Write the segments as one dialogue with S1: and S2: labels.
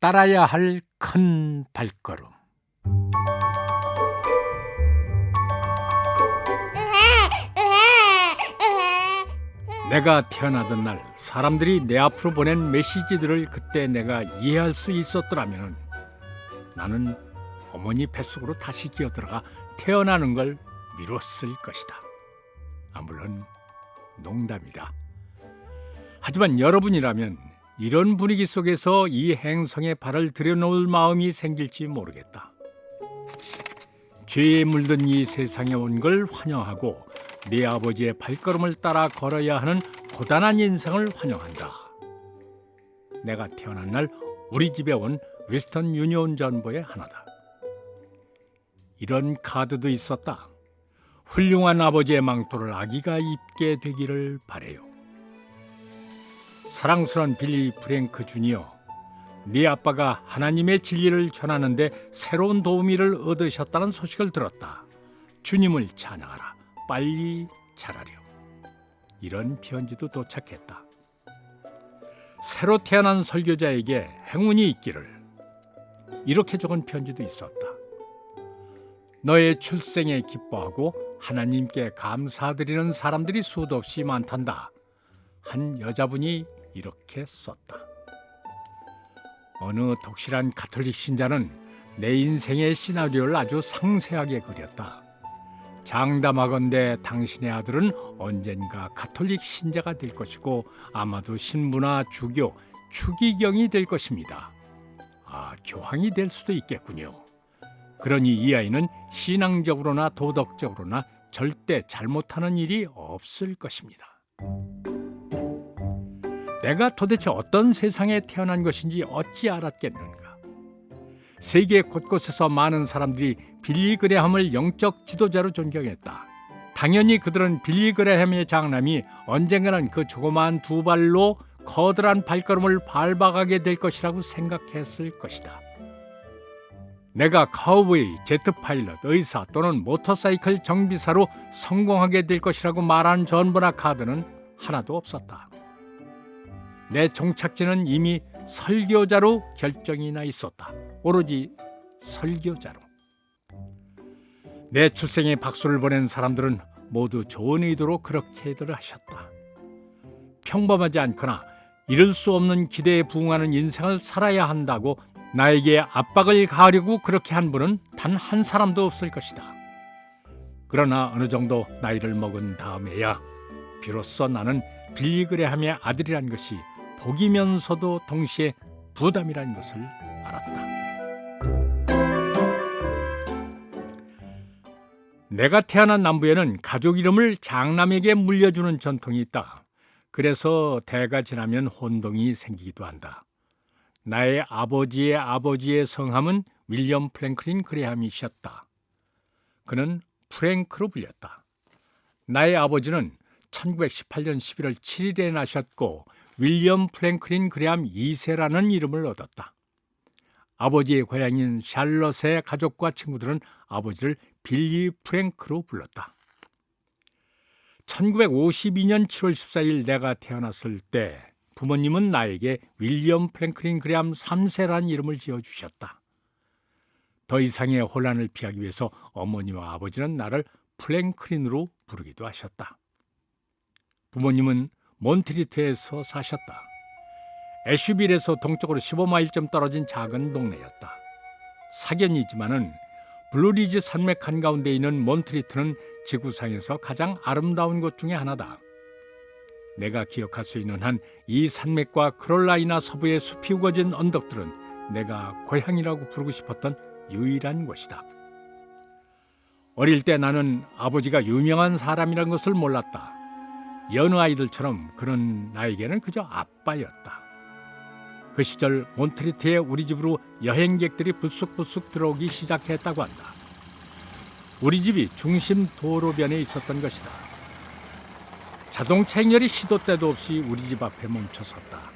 S1: 따라야 할 큰 발걸음. 내가 태어나던 날 사람들이 내 앞으로 보낸 메시지들을 그때 내가 이해할 수 있었더라면 나는 어머니 뱃속으로 다시 기어들어가 태어나는 걸 미뤘을 것이다. 물론 농담이다. 하지만 여러분이라면 이런 분위기 속에서 이 행성에 발을 들여놓을 마음이 생길지 모르겠다. 죄에 물든 이 세상에 온 걸 환영하고 네 아버지의 발걸음을 따라 걸어야 하는 고단한 인생을 환영한다. 내가 태어난 날 우리 집에 온 웨스턴 유니온 전보의 하나다. 이런 카드도 있었다. 훌륭한 아버지의 망토를 아기가 입게 되기를 바래요. 사랑스러운 빌리 프랭크 주니어, 네 아빠가 하나님의 진리를 전하는데 새로운 도우미를 얻으셨다는 소식을 들었다. 주님을 찬양하라. 빨리 자라렴. 이런 편지도 도착했다. 새로 태어난 설교자에게 행운이 있기를. 이렇게 적은 편지도 있었다. 너의 출생에 기뻐하고 하나님께 감사드리는 사람들이 수도 없이 많단다. 한 여자분이 이렇게 썼다. 어느 독실한 가톨릭 신자는 내 인생의 시나리오를 아주 상세하게 그렸다. 장담하건대 당신의 아들은 언젠가 가톨릭 신자가 될 것이고 아마도 신부나 주교, 추기경이 될 것입니다. 교황이 될 수도 있겠군요. 그러니 이 아이는 신앙적으로나 도덕적으로나 절대 잘못하는 일이 없을 것입니다. 내가 도대체 어떤 세상에 태어난 것인지 어찌 알았겠는가. 세계 곳곳에서 많은 사람들이 빌리 그레함을 영적 지도자로 존경했다. 당연히 그들은 빌리 그레함의 장남이 언젠가는 그 조그마한 두 발로 커다란 발걸음을 밟아가게 될 것이라고 생각했을 것이다. 내가 카우보이, 제트 파일럿, 의사 또는 모터사이클 정비사로 성공하게 될 것이라고 말한 전부나 카드는 하나도 없었다. 내 종착지는 이미 설교자로 결정이 나 있었다. 오로지 설교자로. 내 출생에 박수를 보낸 사람들은 모두 좋은 의도로 그렇게들 하셨다. 평범하지 않거나 이룰 수 없는 기대에 부응하는 인생을 살아야 한다고 나에게 압박을 가하려고 그렇게 한 분은 단 한 사람도 없을 것이다. 그러나 어느 정도 나이를 먹은 다음에야 비로소 나는 빌리 그레함의 아들이란 것이 복이면서도 동시에 부담이라는 것을 알았다. 내가 태어난 남부에는 가족 이름을 장남에게 물려주는 전통이 있다. 그래서 대가 지나면 혼동이 생기기도 한다. 나의 아버지의 아버지의 성함은 윌리엄 프랭클린 그레함이셨다. 그는 프랭크로 불렸다. 나의 아버지는 1918년 11월 7일에 나셨고 윌리엄 프랭클린 그레함 2세라는 이름을 얻었다. 아버지의 고향인 샬럿의 가족과 친구들은 아버지를 빌리 프랭크로 불렀다. 1952년 7월 14일 내가 태어났을 때 부모님은 나에게 윌리엄 프랭클린 그레함 3세라는 이름을 지어주셨다. 더 이상의 혼란을 피하기 위해서 어머니와 아버지는 나를 프랭클린으로 부르기도 하셨다. 부모님은 몬트리트에서 사셨다. 애슈빌에서 동쪽으로 15마일쯤 떨어진 작은 동네였다. 사견이지만은 블루리지 산맥 한가운데 있는 몬트리트는 지구상에서 가장 아름다운 곳 중에 하나다. 내가 기억할 수 있는 한 이 산맥과 크롤라이나 서부의 숲이 우거진 언덕들은 내가 고향이라고 부르고 싶었던 유일한 곳이다. 어릴 때 나는 아버지가 유명한 사람이라는 것을 몰랐다. 여느 아이들처럼 그는 나에게는 그저 아빠였다. 그 시절 몬트리트에 우리 집으로 여행객들이 불쑥불쑥 들어오기 시작했다고 한다. 우리 집이 중심 도로변에 있었던 것이다. 자동차 행렬이 시도 때도 없이 우리 집 앞에 멈춰섰다.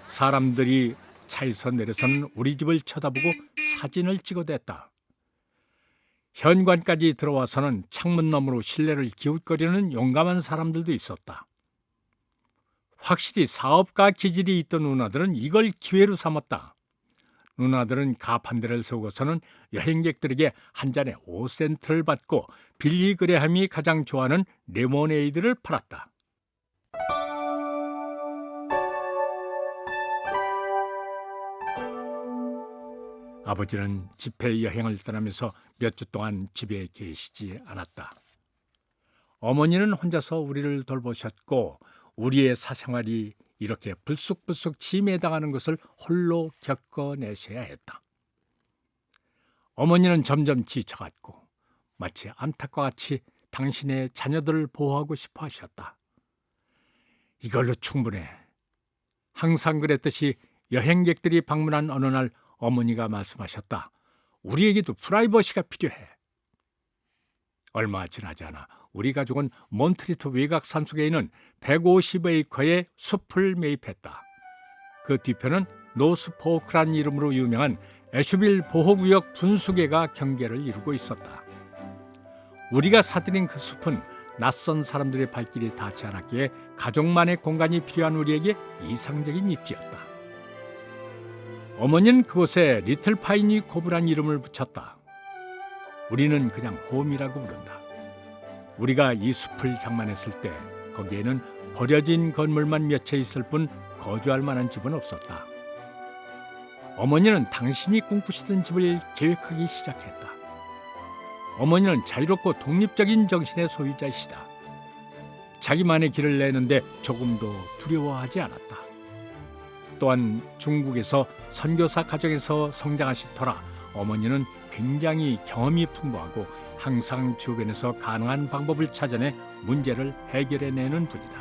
S1: 사람들이 차에서 내려선 우리 집을 쳐다보고 사진을 찍어댔다. 현관까지 들어와서는 창문 너머로 실내를 기웃거리는 용감한 사람들도 있었다. 확실히 사업가 기질이 있던 누나들은 이걸 기회로 삼았다. 누나들은 가판대를 세우고서는 여행객들에게 한 잔에 5센트를 받고 빌리 그레함이 가장 좋아하는 레모네이드를 팔았다. 아버지는 집회 여행을 떠나면서 몇 주 동안 집에 계시지 않았다. 어머니는 혼자서 우리를 돌보셨고 우리의 사생활이 이렇게 불쑥불쑥 침해당하는 것을 홀로 겪어내셔야 했다. 어머니는 점점 지쳐갔고 마치 암탉과 같이 당신의 자녀들을 보호하고 싶어 하셨다. 이걸로 충분해. 항상 그랬듯이 여행객들이 방문한 어느 날 어머니가 말씀하셨다. 우리에게도 프라이버시가 필요해. 얼마 지나지 않아 우리 가족은 몬트리트 외곽 산속에 있는 150에이커의 숲을 매입했다. 그 뒤편은 노스포크란 이름으로 유명한 애슈빌 보호구역 분수계가 경계를 이루고 있었다. 우리가 사들인 그 숲은 낯선 사람들의 발길이 닿지 않았기에 가족만의 공간이 필요한 우리에게 이상적인 입지였다. 어머니는 그곳에 리틀 파이니 코브란 이름을 붙였다. 우리는 그냥 홈이라고 부른다. 우리가 이 숲을 장만했을 때 거기에는 버려진 건물만 몇 채 있을 뿐 거주할 만한 집은 없었다. 어머니는 당신이 꿈꾸시던 집을 계획하기 시작했다. 어머니는 자유롭고 독립적인 정신의 소유자이시다. 자기만의 길을 내는데 조금도 두려워하지 않았다. 또한 중국에서 선교사 가정에서 성장하신 터라 어머니는 굉장히 경험이 풍부하고 항상 주변에서 가능한 방법을 찾아내 문제를 해결해내는 분이다.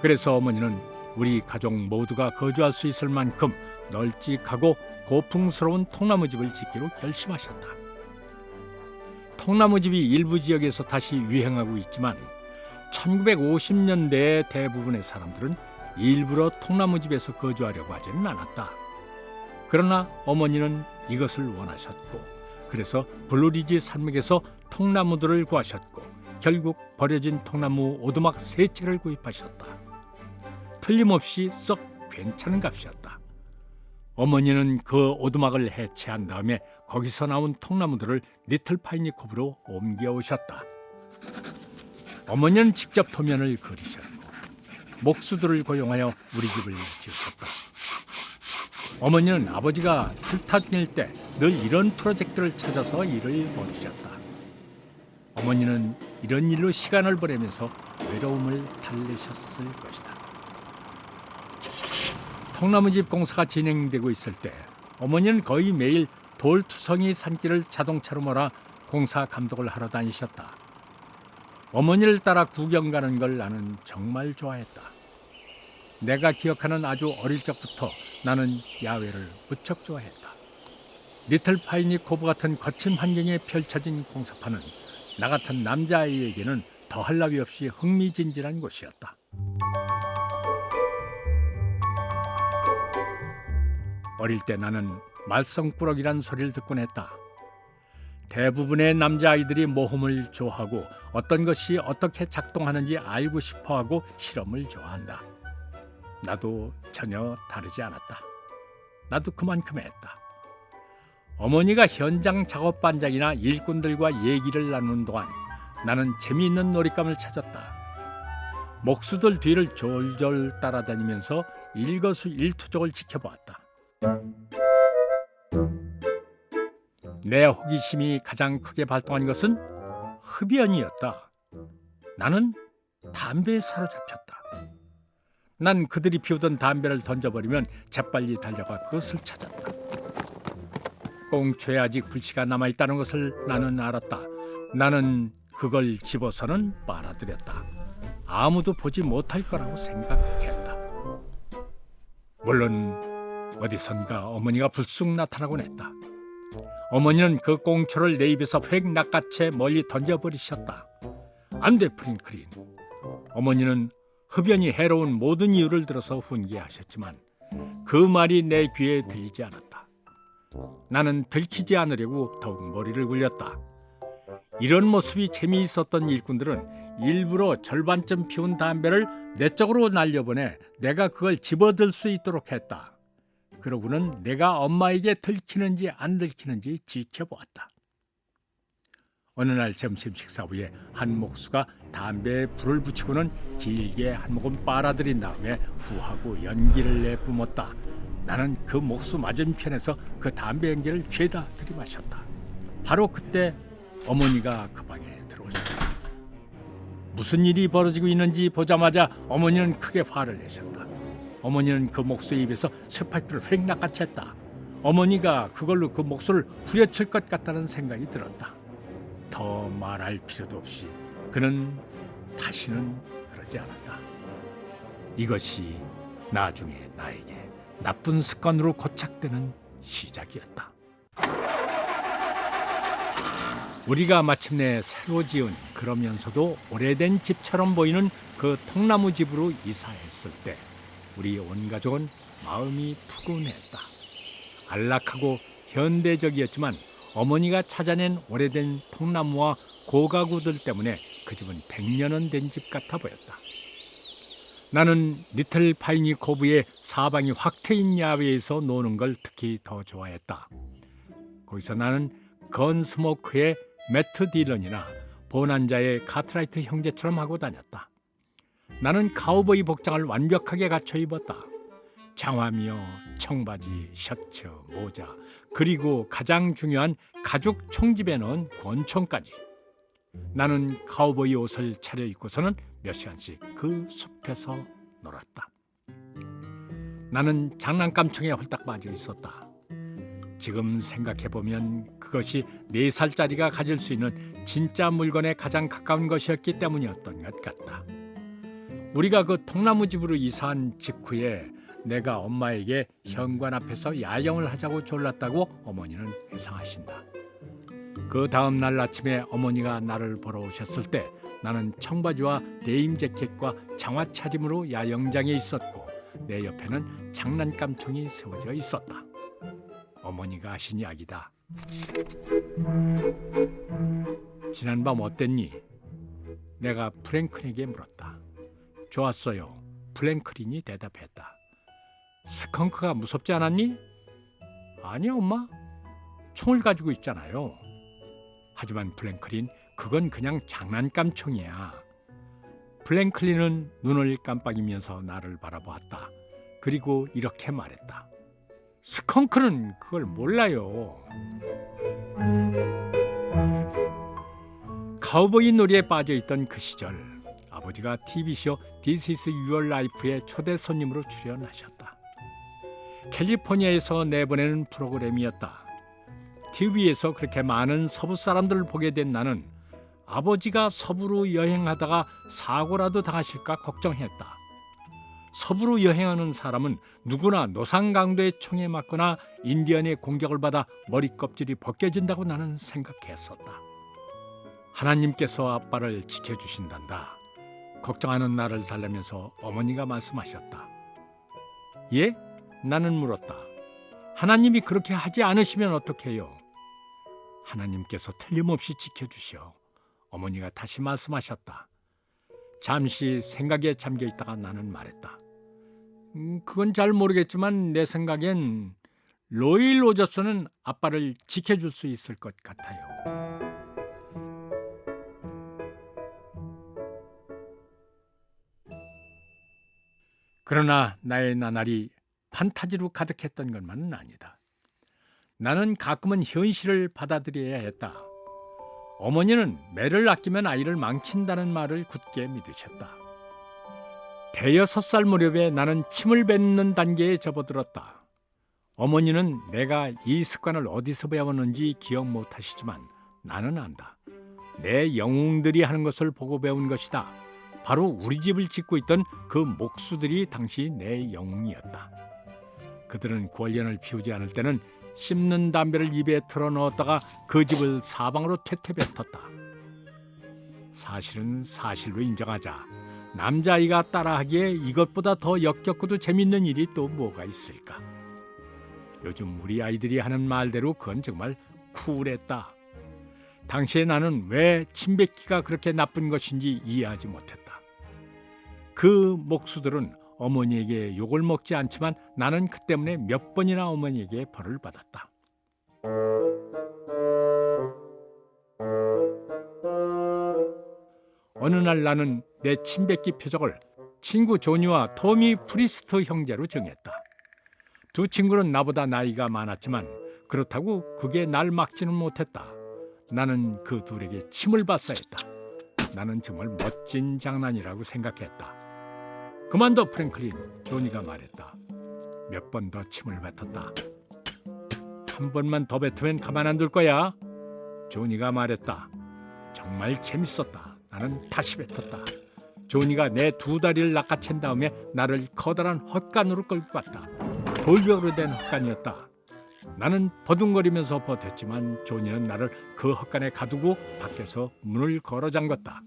S1: 그래서 어머니는 우리 가족 모두가 거주할 수 있을 만큼 널찍하고 고풍스러운 통나무집을 짓기로 결심하셨다. 통나무집이 일부 지역에서 다시 유행하고 있지만 1950년대의 대부분의 사람들은 일부러 통나무집에서 거주하려고 하지는 않았다. 그러나 어머니는 이것을 원하셨고 그래서 블루리지 산맥에서 통나무들을 구하셨고 결국 버려진 통나무 오두막 3채를 구입하셨다. 틀림없이 썩 괜찮은 값이었다. 어머니는 그 오두막을 해체한 다음에 거기서 나온 통나무들을 리틀 파이니 콥으로 옮겨오셨다. 어머니는 직접 도면을 그리셨고 목수들을 고용하여 우리 집을 지으셨다. 어머니는 아버지가 출타 중일 때 늘 이런 프로젝트를 찾아서 일을 벌이셨다. 어머니는 이런 일로 시간을 보내면서 외로움을 달래셨을 것이다. 통나무집 공사가 진행되고 있을 때 어머니는 거의 매일 돌투성이 산길을 자동차로 몰아 공사 감독을 하러 다니셨다. 어머니를 따라 구경 가는 걸 나는 정말 좋아했다. 내가 기억하는 아주 어릴 적부터 나는 야외를 무척 좋아했다. 리틀 파이니 코브 같은 거친 환경에 펼쳐진 공사판은 나 같은 남자아이에게는 더할 나위 없이 흥미진진한 곳이었다. 어릴 때 나는 말썽꾸러기란 소리를 듣곤 했다. 대부분의 남자아이들이 모험을 좋아하고 어떤 것이 어떻게 작동하는지 알고 싶어하고 실험을 좋아한다. 나도 전혀 다르지 않았다. 나도 그만큼 했다. 어머니가 현장 작업반장이나 일꾼들과 얘기를 나누는 동안 나는 재미있는 놀잇감을 찾았다. 목수들 뒤를 졸졸 따라다니면서 일거수일투족을 지켜보았다. 내 호기심이 가장 크게 발동한 것은 흡연이었다. 나는 담배에 사로잡혔다. 난 그들이 피우던 담배를 던져버리면 재빨리 달려가 그것을 찾았다. 꽁초에 아직 불씨가 남아있다는 것을 나는 알았다. 나는 그걸 집어서는 빨아들였다. 아무도 보지 못할 거라고 생각했다. 물론 어디선가 어머니가 불쑥 나타나곤 했다. 어머니는 그 꽁초를 내 입에서 획 낚아채 멀리 던져버리셨다. 안 돼, 프링클린. 어머니는 흡연이 해로운 모든 이유를 들어서 훈계하셨지만 그 말이 내 귀에 들리지 않았다. 나는 들키지 않으려고 더욱 머리를 굴렸다. 이런 모습이 재미있었던 일꾼들은 일부러 절반쯤 피운 담배를 내 쪽으로 날려보내 내가 그걸 집어들 수 있도록 했다. 그러고는 내가 엄마에게 들키는지 안 들키는지 지켜보았다. 어느 날 점심 식사 후에 한 목수가 담배에 불을 붙이고는 길게 한 모금 빨아들인 다음에 후하고 연기를 내뿜었다. 나는 그 목수 맞은편에서 그 담배 연기를 죄다 들이마셨다. 바로 그때 어머니가 그 방에 들어오셨다. 무슨 일이 벌어지고 있는지 보자마자 어머니는 크게 화를 내셨다. 어머니는 그 목수의 입에서 쇠파이프를 휙 낚아챘다. 어머니가 그걸로 그 목수를 후려칠 것 같다는 생각이 들었다. 더 말할 필요도 없이 그는 다시는 그러지 않았다. 이것이 나중에 나에게 나쁜 습관으로 고착되는 시작이었다. 우리가 마침내 새로 지은 그러면서도 오래된 집처럼 보이는 그 통나무 집으로 이사했을 때 우리 온 가족은 마음이 푸근했다. 안락하고 현대적이었지만 어머니가 찾아낸 오래된 통나무와 고가구들 때문에 그 집은 100년은 된 집 같아 보였다. 나는 리틀 파이니 코브의 사방이 확 트인 야외에서 노는 걸 특히 더 좋아했다. 거기서 나는 건스모크의 매트 딜런이나 보난자의 카트라이트 형제처럼 하고 다녔다. 나는 카우보이 복장을 완벽하게 갖춰 입었다. 장화며 청바지, 셔츠, 모자, 그리고 가장 중요한 가죽 총집에 넣은 권총까지. 나는 카우보이 옷을 차려입고서는 몇 시간씩 그 숲에서 놀았다. 나는 장난감총에 홀딱 빠져 있었다. 지금 생각해보면 그것이 4살짜리가 가질 수 있는 진짜 물건에 가장 가까운 것이었기 때문이었던 것 같다. 우리가 그 통나무 집으로 이사한 직후에 내가 엄마에게 현관 앞에서 야영을 하자고 졸랐다고 어머니는 회상하신다. 그 다음 날 아침에 어머니가 나를 보러 오셨을 때 나는 청바지와 데임 재킷과 장화 차림으로 야영장에 있었고 내 옆에는 장난감총이 세워져 있었다. 어머니가 하신 이야기다. 지난밤 어땠니? 내가 프랭클에게 물었다. 좋았어요. 프랭클린이 대답했다. 스컹크가 무섭지 않았니? 아니요, 엄마. 총을 가지고 있잖아요. 하지만 플랭클린, 그건 그냥 장난감 총이야. 플랭클린은 눈을 깜빡이면서 나를 바라보았다. 그리고 이렇게 말했다. 스컹크는 그걸 몰라요. 카우보이 놀이에 빠져있던 그 시절 아버지가 TV쇼 This is Your Life에 초대 손님으로 출연하셨다. 캘리포니아에서 내보내는 프로그램이었다. TV에서 그렇게 많은 서부 사람들을 보게 된 나는 아버지가 서부로 여행하다가 사고라도 당하실까 걱정했다. 서부로 여행하는 사람은 누구나 노상강도의 총에 맞거나 인디언의 공격을 받아 머리 껍질이 벗겨진다고 나는 생각했었다. 하나님께서 아빠를 지켜주신단다. 걱정하는 나를 달래면서 어머니가 말씀하셨다. 예? 나는 물었다. 하나님이 그렇게 하지 않으시면 어떡해요? 하나님께서 틀림없이 지켜주시오. 어머니가 다시 말씀하셨다. 잠시 생각에 잠겨 있다가 나는 말했다. 그건 잘 모르겠지만 내 생각엔 로이 로저스는 아빠를 지켜줄 수 있을 것 같아요. 그러나 나의 나날이 판타지로 가득했던 것만은 아니다. 나는 가끔은 현실을 받아들여야 했다. 어머니는 매를 아끼면 아이를 망친다는 말을 굳게 믿으셨다. 대여섯 살 무렵에 나는 침을 뱉는 단계에 접어들었다. 어머니는 내가 이 습관을 어디서 배웠는지 기억 못하시지만 나는 안다. 내 영웅들이 하는 것을 보고 배운 것이다. 바로 우리 집을 짓고 있던 그 목수들이 당시 내 영웅이었다. 그들은 구월련을 피우지 않을 때는 씹는 담배를 입에 틀어넣었다가 그 집을 사방으로 퇴퇴뱉었다. 사실은 사실로 인정하자. 남자아이가 따라하기에 이것보다 더 역겹고도 재밌는 일이 또 뭐가 있을까? 요즘 우리 아이들이 하는 말대로 그건 정말 쿨했다. 당시에 나는 왜 침뱉기가 그렇게 나쁜 것인지 이해하지 못했다. 그 목수들은 어머니에게 욕을 먹지 않지만 나는 그 때문에 몇 번이나 어머니에게 벌을 받았다. 어느 날 나는 내 침뱉기 표적을 친구 조니와 토미 프리스트 형제로 정했다. 두 친구는 나보다 나이가 많았지만 그렇다고 그게 날 막지는 못했다. 나는 그 둘에게 침을 발사했다. 나는 정말 멋진 장난이라고 생각했다. 그만둬 프랭클린, 조니가 말했다. 몇 번 더 침을 뱉었다. 한 번만 더 뱉으면 가만 안 둘 거야, 조니가 말했다. 정말 재밌었다. 나는 다시 뱉었다. 조니가 내 두 다리를 낚아챈 다음에 나를 커다란 헛간으로 끌고 갔다. 돌벽으로 된 헛간이었다. 나는 버둥거리면서 버텼지만 조니는 나를 그 헛간에 가두고 밖에서 문을 걸어 잠갔다.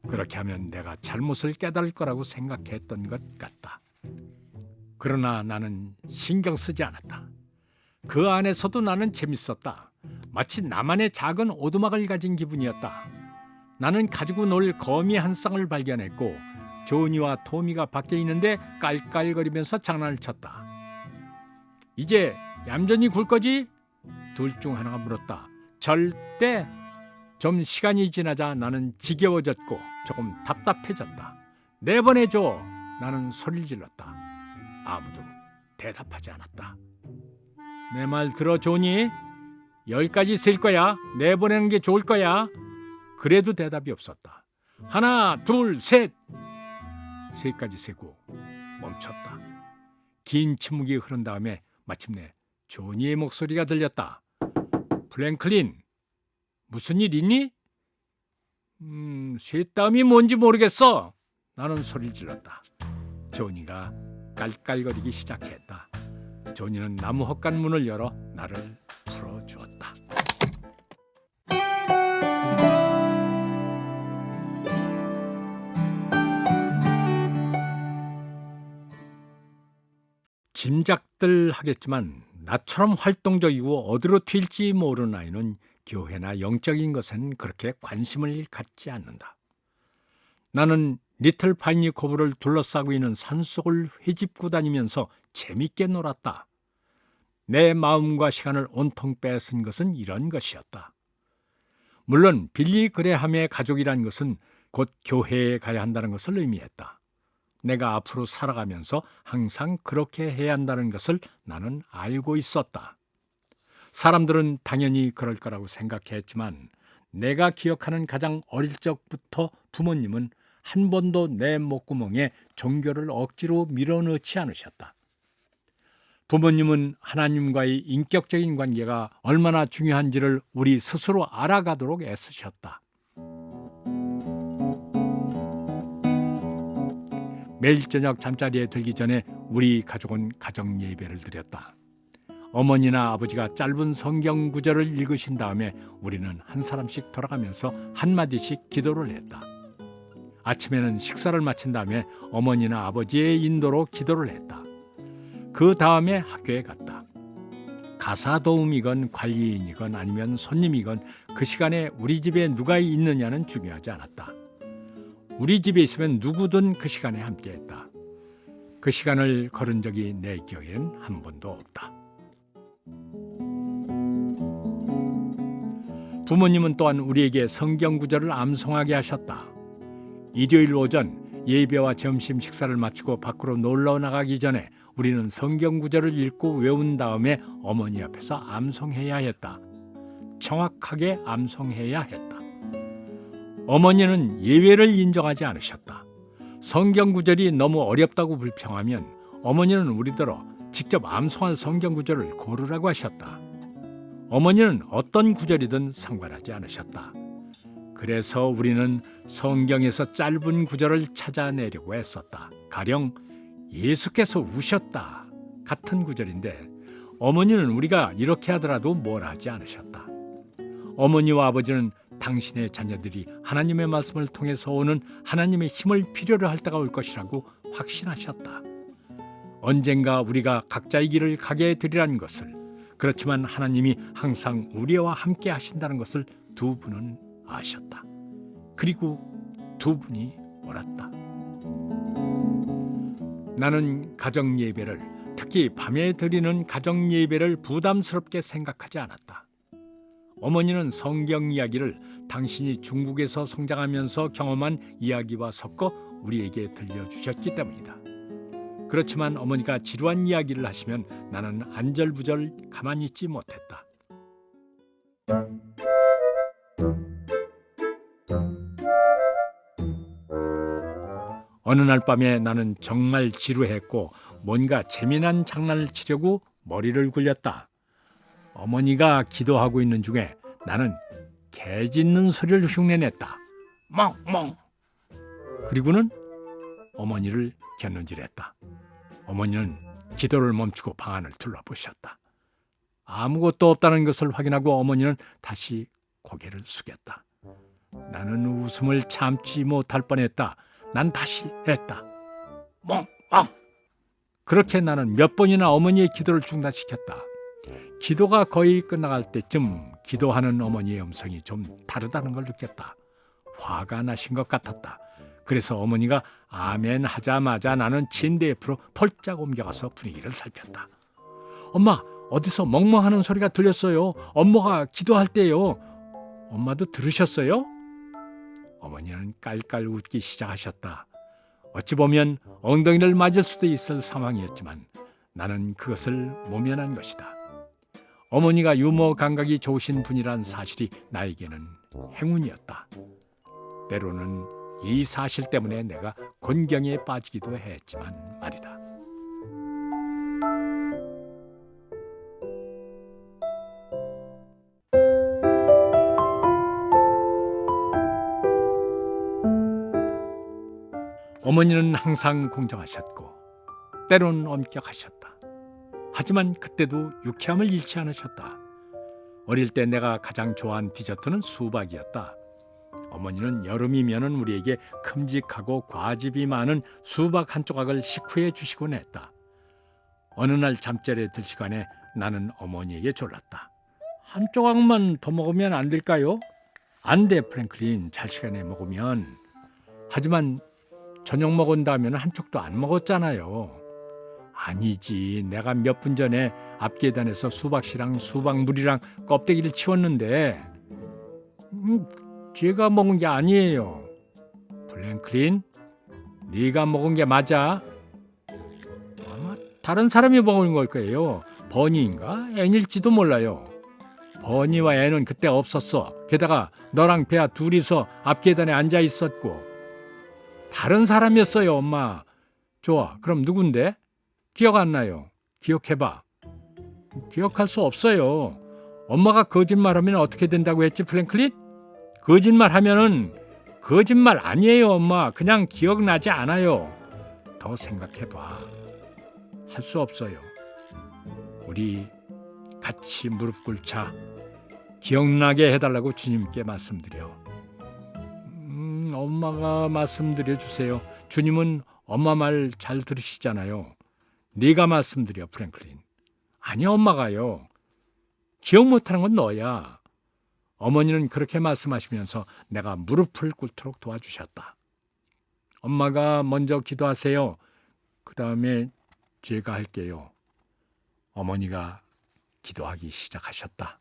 S1: 그렇게 하면 내가 잘못을 깨달을 거라고 생각했던 것 같다. 그러나 나는 신경 쓰지 않았다. 그 안에서도 나는 재밌었다. 마치 나만의 작은 오두막을 가진 기분이었다. 나는 가지고 놀 거미 한 쌍을 발견했고 조니와 토미가 밖에 있는데 깔깔거리면서 장난을 쳤다. 이제 얌전히 굴 거지? 둘 중 하나가 물었다. 절대. 좀 시간이 지나자 나는 지겨워졌고 조금 답답해졌다. 내보내줘. 나는 소리를 질렀다. 아무도 대답하지 않았다. 내 말 들어 조니? 10까지 셀 거야. 내보내는 게 좋을 거야. 그래도 대답이 없었다. 하나, 둘, 셋. 3까지 세고 멈췄다. 긴 침묵이 흐른 다음에 마침내 조니의 목소리가 들렸다. 프랭클린, 무슨 일 있니? 쇠땀이 뭔지 모르겠어. 나는 소리를 질렀다. 조니가 깔깔거리기 시작했다. 조니는 나무 헛간 문을 열어 나를 풀어주었다. 짐작들 하겠지만 나처럼 활동적이고 어디로 튈지 모르는 아이는 교회나 영적인 것엔 그렇게 관심을 갖지 않는다. 나는 리틀 파이니 코브를 둘러싸고 있는 산속을 회집고 다니면서 재밌게 놀았다. 내 마음과 시간을 온통 뺏은 것은 이런 것이었다. 물론 빌리 그레함의 가족이란 것은 곧 교회에 가야 한다는 것을 의미했다. 내가 앞으로 살아가면서 항상 그렇게 해야 한다는 것을 나는 알고 있었다. 사람들은 당연히 그럴 거라고 생각했지만 내가 기억하는 가장 어릴 적부터 부모님은 한 번도 내 목구멍에 종교를 억지로 밀어넣지 않으셨다. 부모님은 하나님과의 인격적인 관계가 얼마나 중요한지를 우리 스스로 알아가도록 애쓰셨다. 매일 저녁 잠자리에 들기 전에 우리 가족은 가정 예배를 드렸다. 어머니나 아버지가 짧은 성경 구절을 읽으신 다음에 우리는 한 사람씩 돌아가면서 한마디씩 기도를 했다. 아침에는 식사를 마친 다음에 어머니나 아버지의 인도로 기도를 했다. 그 다음에 학교에 갔다. 가사 도우미건 관리인이건 아니면 손님이건 그 시간에 우리 집에 누가 있느냐는 중요하지 않았다. 우리 집에 있으면 누구든 그 시간에 함께했다. 그 시간을 걸은 적이 내 기억에는 한 번도 없다. 부모님은 또한 우리에게 성경 구절을 암송하게 하셨다. 일요일 오전 예배와 점심 식사를 마치고 밖으로 놀러 나가기 전에 우리는 성경 구절을 읽고 외운 다음에 어머니 앞에서 암송해야 했다. 정확하게 암송해야 했다. 어머니는 예외를 인정하지 않으셨다. 성경 구절이 너무 어렵다고 불평하면 어머니는 우리더러 직접 암송할 성경 구절을 고르라고 하셨다. 어머니는 어떤 구절이든 상관하지 않으셨다. 그래서 우리는 성경에서 짧은 구절을 찾아내려고 했었다. 가령 예수께서 우셨다 같은 구절인데 어머니는 우리가 이렇게 하더라도 뭐라 하지 않으셨다. 어머니와 아버지는 당신의 자녀들이 하나님의 말씀을 통해서 오는 하나님의 힘을 필요로 할 때가 올 것이라고 확신하셨다. 언젠가 우리가 각자의 길을 가게 되리라는 것을, 그렇지만 하나님이 항상 우리와 함께 하신다는 것을 두 분은 아셨다. 그리고 두 분이 옳았다. 나는 가정 예배를, 특히 밤에 드리는 가정 예배를 부담스럽게 생각하지 않았다. 어머니는 성경 이야기를 당신이 중국에서 성장하면서 경험한 이야기와 섞어 우리에게 들려주셨기 때문이다. 그렇지만 어머니가 지루한 이야기를 하시면 나는 안절부절 가만히 있지 못했다. 어느 날 밤에 나는 정말 지루했고 뭔가 재미난 장난을 치려고 머리를 굴렸다. 어머니가 기도하고 있는 중에 나는 개 짖는 소리를 흉내냈다. 멍멍. 그리고는 어머니를 곁눈질했다. 어머니는 기도를 멈추고 방 안을 둘러보셨다. 아무것도 없다는 것을 확인하고 어머니는 다시 고개를 숙였다. 나는 웃음을 참지 못할 뻔했다. 난 다시 했다. 멍멍. 그렇게 나는 몇 번이나 어머니의 기도를 중단시켰다. 기도가 거의 끝나갈 때쯤 기도하는 어머니의 음성이 좀 다르다는 걸 느꼈다. 화가 나신 것 같았다. 그래서 어머니가 아멘 하자마자 나는 침대 옆으로 펄짝 옮겨가서 분위기를 살폈다. 엄마, 어디서 멍멍하는 소리가 들렸어요. 엄마가 기도할 때요. 엄마도 들으셨어요? 어머니는 깔깔 웃기 시작하셨다. 어찌 보면 엉덩이를 맞을 수도 있을 상황이었지만 나는 그것을 모면한 것이다. 어머니가 유머 감각이 좋으신 분이란 사실이 나에게는 행운이었다. 때로는 이 사실 때문에 내가 곤경에 빠지기도 했지만 말이다. 어머니는 항상 공정하셨고 때론 엄격하셨다. 하지만 그때도 유쾌함을 잃지 않으셨다. 어릴 때 내가 가장 좋아한 디저트는 수박이었다. 어머니는 여름이면은 우리에게 큼직하고 과즙이 많은 수박 한 조각을 식후에 주시곤 했다. 어느 날 잠자리에 들 시간에 나는 어머니에게 졸랐다. 한 조각만 더 먹으면 안 될까요? 안 돼, 프랭클린. 잘 시간에 먹으면. 하지만 저녁 먹은 다음에는 한 쪽도 안 먹었잖아요. 아니지, 내가 몇 분 전에 앞 계단에서 수박씨랑 수박물이랑 껍데기를 치웠는데 제가 먹은 게 아니에요. 프랭클린, 네가 먹은 게 맞아? 아마 다른 사람이 먹은 걸 거예요. 버니인가? 앤일지도 몰라요. 버니와 앤은 그때 없었어. 게다가 너랑 배아 둘이서 앞 계단에 앉아 있었고. 다른 사람이었어요, 엄마. 좋아, 그럼 누군데? 기억 안 나요. 기억해봐. 기억할 수 없어요. 엄마가 거짓말하면 어떻게 된다고 했지, 프랭클린? 거짓말하면은 거짓말 아니에요, 엄마. 그냥 기억나지 않아요. 더 생각해봐. 할 수 없어요. 우리 같이 무릎 꿇자. 기억나게 해달라고 주님께 말씀드려. 엄마가 말씀드려 주세요. 주님은 엄마 말 잘 들으시잖아요. 네가 말씀드려, 프랭클린. 아니, 엄마가요. 기억 못하는 건 너야. 어머니는 그렇게 말씀하시면서 내가 무릎을 꿇도록 도와주셨다. 엄마가 먼저 기도하세요. 그 다음에 제가 할게요. 어머니가 기도하기 시작하셨다.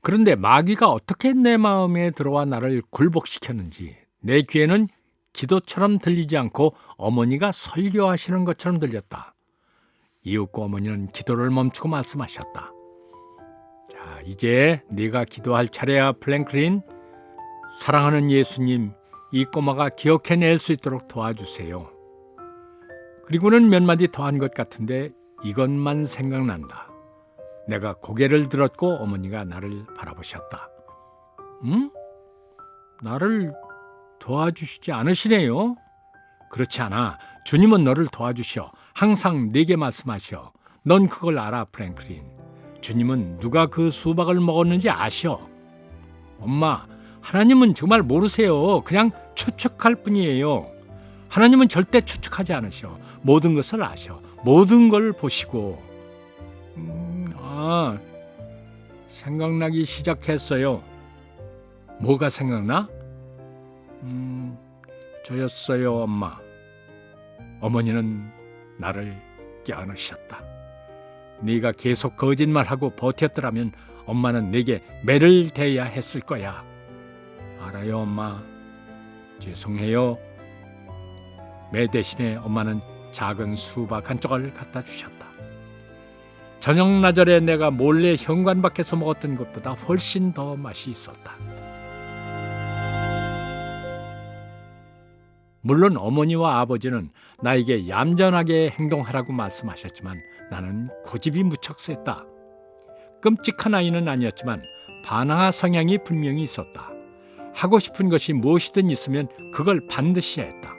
S1: 그런데 마귀가 어떻게 내 마음에 들어와 나를 굴복시켰는지 내 귀에는 기도처럼 들리지 않고 어머니가 설교하시는 것처럼 들렸다. 이윽고 어머니는 기도를 멈추고 말씀하셨다. 자, 이제 네가 기도할 차례야, 프랭클린. 사랑하는 예수님, 이 꼬마가 기억해낼 수 있도록 도와주세요. 그리고는 몇 마디 더 한 것 같은데 이것만 생각난다. 내가 고개를 들었고 어머니가 나를 바라보셨다. 나를 도와주시지 않으시네요. 그렇지 않아. 주님은 너를 도와주셔. 항상 내게 말씀하셔. 넌 그걸 알아, 프랭클린. 주님은 누가 그 수박을 먹었는지 아셔. 엄마, 하나님은 정말 모르세요. 그냥 추측할 뿐이에요. 하나님은 절대 추측하지 않으셔. 모든 것을 아셔. 모든 걸 보시고. 생각나기 시작했어요. 뭐가 생각나? 저였어요, 엄마. 어머니는 나를 껴안으셨다. 네가 계속 거짓말하고 버텼더라면 엄마는 내게 매를 대야 했을 거야. 알아요, 엄마. 죄송해요. 매 대신에 엄마는 작은 수박 한 조각을 갖다 주셨다. 저녁 나절에 내가 몰래 현관 밖에서 먹었던 것보다 훨씬 더 맛이 있었다. 물론 어머니와 아버지는 나에게 얌전하게 행동하라고 말씀하셨지만 나는 고집이 무척 셌다. 끔찍한 아이는 아니었지만 반항아 성향이 분명히 있었다. 하고 싶은 것이 무엇이든 있으면 그걸 반드시 했다.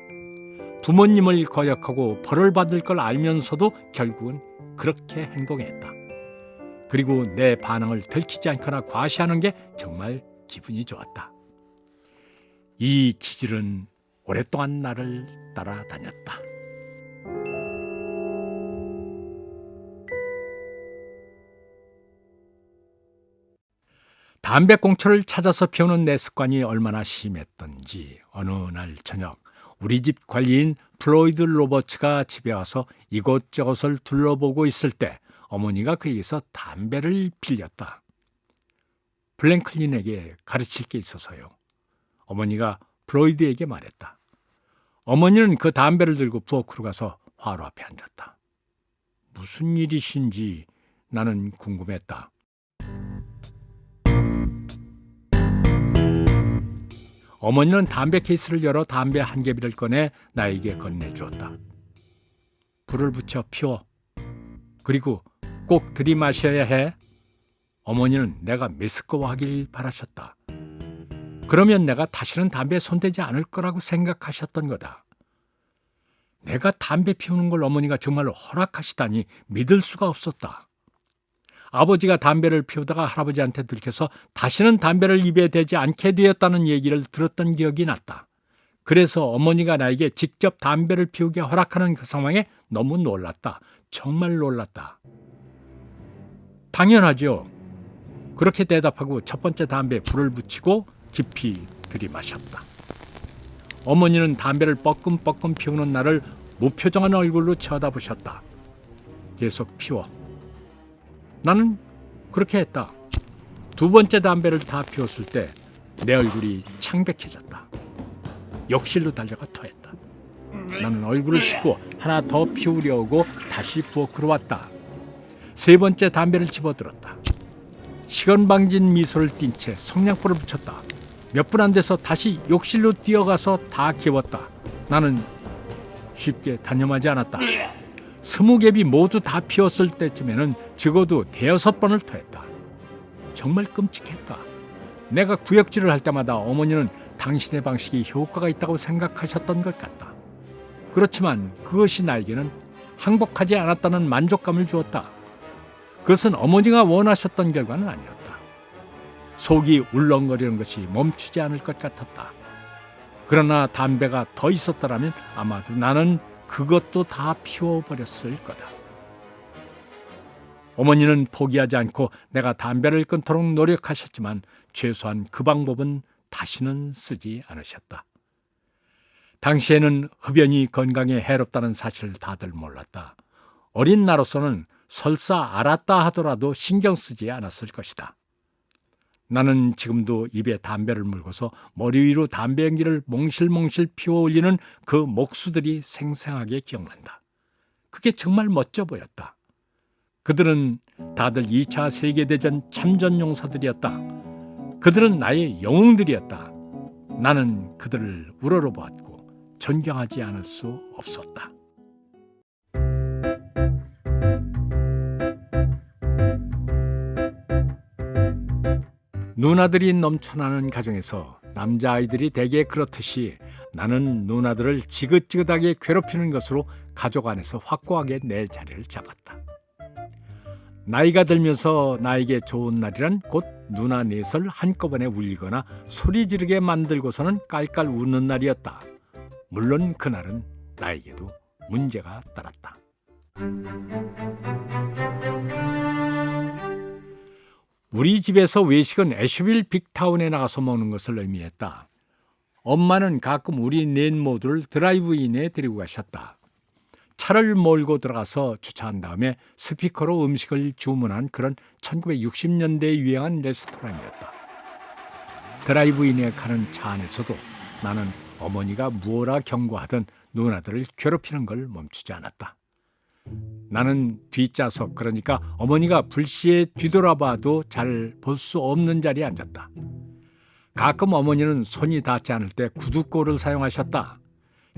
S1: 부모님을 거역하고 벌을 받을 걸 알면서도 결국은 그렇게 행동했다. 그리고 내 반응을 들키지 않거나 과시하는 게 정말 기분이 좋았다. 이 기질은 오랫동안 나를 따라다녔다. 담배꽁초를 찾아서 피우는 내 습관이 얼마나 심했던지 어느 날 저녁 우리 집 관리인 플로이드 로버츠가 집에 와서 이곳저곳을 둘러보고 있을 때 어머니가 그에게서 담배를 빌렸다. 블랭클린에게 가르칠 게 있어서요. 어머니가 플로이드에게 말했다. 어머니는 그 담배를 들고 부엌으로 가서 화로 앞에 앉았다. 무슨 일이신지 나는 궁금했다. 어머니는 담배 케이스를 열어 담배 한 개비를 꺼내 나에게 건네주었다. 불을 붙여 피워. 그리고 꼭 들이마셔야 해. 어머니는 내가 메스꺼워하길 바라셨다. 그러면 내가 다시는 담배에 손대지 않을 거라고 생각하셨던 거다. 내가 담배 피우는 걸 어머니가 정말로 허락하시다니 믿을 수가 없었다. 아버지가 담배를 피우다가 할아버지한테 들켜서 다시는 담배를 입에 대지 않게 되었다는 얘기를 들었던 기억이 났다. 그래서 어머니가 나에게 직접 담배를 피우게 허락하는 그 상황에 너무 놀랐다. 정말 놀랐다. 당연하죠. 그렇게 대답하고 첫 번째 담배에 불을 붙이고 깊이 들이마셨다. 어머니는 담배를 뻐끔뻐끔 피우는 나를 무표정한 얼굴로 쳐다보셨다. 계속 피워. 나는 그렇게 했다. 두 번째 담배를 다 피웠을 때 내 얼굴이 창백해졌다. 욕실로 달려가 토했다. 나는 얼굴을 씻고 하나 더 피우려고 다시 부엌으로 왔다. 세 번째 담배를 집어들었다. 시건방진 미소를 띤 채 성냥불을 붙였다. 몇 분 안 돼서 다시 욕실로 뛰어가서 다 개웠다. 나는 쉽게 단념하지 않았다. 20갭이 모두 다 피웠을 때쯤에는 적어도 5번을 토했다. 정말 끔찍했다. 내가 구역질을 할 때마다 어머니는 당신의 방식이 효과가 있다고 생각하셨던 것 같다. 그렇지만 그것이 나에게는 항복하지 않았다는 만족감을 주었다. 그것은 어머니가 원하셨던 결과는 아니었다. 속이 울렁거리는 것이 멈추지 않을 것 같았다. 그러나 담배가 더 있었더라면 아마도 나는 그것도 다 피워버렸을 거다. 어머니는 포기하지 않고 내가 담배를 끊도록 노력하셨지만 최소한 그 방법은 다시는 쓰지 않으셨다. 당시에는 흡연이 건강에 해롭다는 사실을 다들 몰랐다. 어린 나로서는 설사 알았다 하더라도 신경 쓰지 않았을 것이다. 나는 지금도 입에 담배를 물고서 머리 위로 담배 연기를 몽실몽실 피워 올리는 그 목수들이 생생하게 기억난다. 그게 정말 멋져 보였다. 그들은 다들 2차 세계대전 참전용사들이었다. 그들은 나의 영웅들이었다. 나는 그들을 우러러보았고 존경하지 않을 수 없었다. 누나들이 넘쳐나는 가정에서 남자아이들이 대개 그렇듯이 나는 누나들을 지긋지긋하게 괴롭히는 것으로 가족 안에서 확고하게 내 자리를 잡았다. 나이가 들면서 나에게 좋은 날이란 곧 누나 넷을 한꺼번에 울리거나 소리 지르게 만들고서는 깔깔 웃는 날이었다. 물론 그날은 나에게도 문제가 따랐다. 우리 집에서 외식은 애슈빌 빅타운에 나가서 먹는 것을 의미했다. 엄마는 가끔 우리 넷 모두를 드라이브인에 데리고 가셨다. 차를 몰고 들어가서 주차한 다음에 스피커로 음식을 주문한 그런 1960년대에 유행한 레스토랑이었다. 드라이브인에 가는 차 안에서도 나는 어머니가 무엇라 경고하던 누나들을 괴롭히는 걸 멈추지 않았다. 나는 뒷좌석, 그러니까 어머니가 불시에 뒤돌아봐도 잘 볼 수 없는 자리에 앉았다. 가끔 어머니는 손이 닿지 않을 때 구두골을 사용하셨다.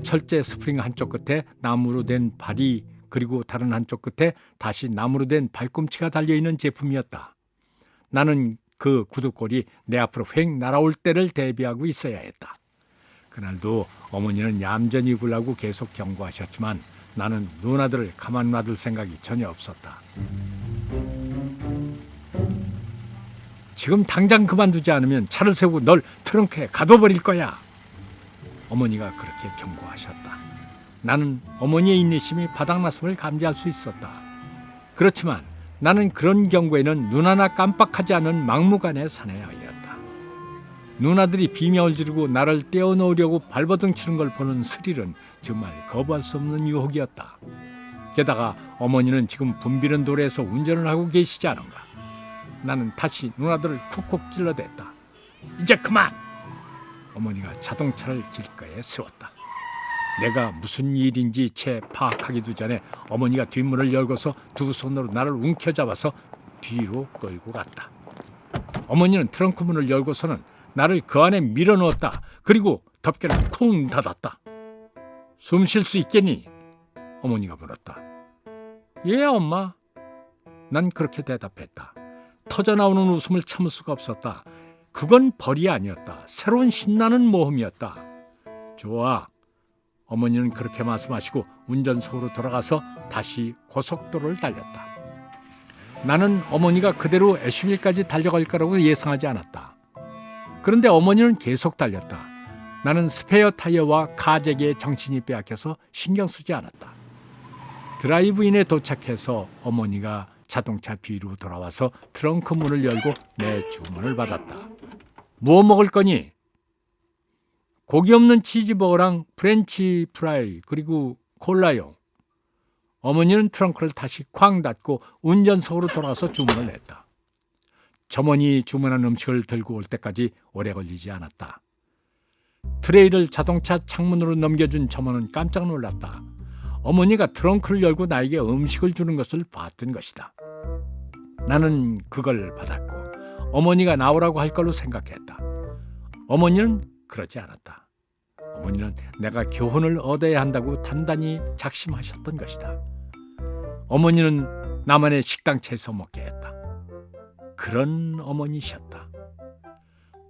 S1: 철제 스프링 한쪽 끝에 나무로 된 발이, 그리고 다른 한쪽 끝에 다시 나무로 된 발꿈치가 달려있는 제품이었다. 나는 그 구두골이 내 앞으로 휙 날아올 때를 대비하고 있어야 했다. 그날도 어머니는 얌전히 굴라고 계속 경고하셨지만 나는 누나들을 가만 놔둘 생각이 전혀 없었다. 지금 당장 그만두지 않으면 차를 세우고 널 트렁크에 가둬버릴 거야. 어머니가 그렇게 경고하셨다. 나는 어머니의 인내심이 바닥났음을 감지할 수 있었다. 그렇지만 나는 그런 경고에는 눈 하나 깜빡하지 않은 막무가내 사내아이였다. 누나들이 비명을 지르고 나를 떼어놓으려고 발버둥 치는 걸 보는 스릴은 정말 거부할 수 없는 유혹이었다. 게다가 어머니는 지금 붐비는 도로에서 운전을 하고 계시지 않은가. 나는 다시 누나들을 쿡쿡 찔러댔다. 이제 그만! 어머니가 자동차를 길가에 세웠다. 내가 무슨 일인지 채 파악하기도 전에 어머니가 뒷문을 열고서 두 손으로 나를 움켜잡아서 뒤로 끌고 갔다. 어머니는 트렁크 문을 열고서는 나를 그 안에 밀어넣었다. 그리고 덮개를 쿵 닫았다. 숨 쉴 수 있겠니? 어머니가 물었다. 예, 엄마. 난 그렇게 대답했다. 터져나오는 웃음을 참을 수가 없었다. 그건 벌이 아니었다. 새로운 신나는 모험이었다. 좋아. 어머니는 그렇게 말씀하시고 운전석으로 돌아가서 다시 고속도로를 달렸다. 나는 어머니가 그대로 애쉬빌까지 달려갈 거라고 예상하지 않았다. 그런데 어머니는 계속 달렸다. 나는 스페어 타이어와 카잭에 정신이 빼앗겨서 신경 쓰지 않았다. 드라이브인에 도착해서 어머니가 자동차 뒤로 돌아와서 트렁크 문을 열고 내 주문을 받았다. 뭐 먹을 거니? 고기 없는 치즈버거랑 프렌치 프라이, 그리고 콜라요. 어머니는 트렁크를 다시 쾅 닫고 운전석으로 돌아가서 주문을 했다. 점원이 주문한 음식을 들고 올 때까지 오래 걸리지 않았다. 트레이를 자동차 창문으로 넘겨준 점원은 깜짝 놀랐다. 어머니가 트렁크를 열고 나에게 음식을 주는 것을 봤던 것이다. 나는 그걸 받았고 어머니가 나오라고 할 걸로 생각했다. 어머니는 그러지 않았다. 어머니는 내가 교훈을 얻어야 한다고 단단히 작심하셨던 것이다. 어머니는 나만의 식당채에서 먹게 했다. 그런 어머니셨다.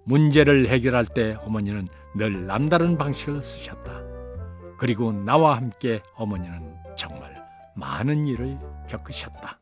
S1: 문제를 해결할 때 어머니는 늘 남다른 방식을 쓰셨다. 그리고 나와 함께 어머니는 정말 많은 일을 겪으셨다.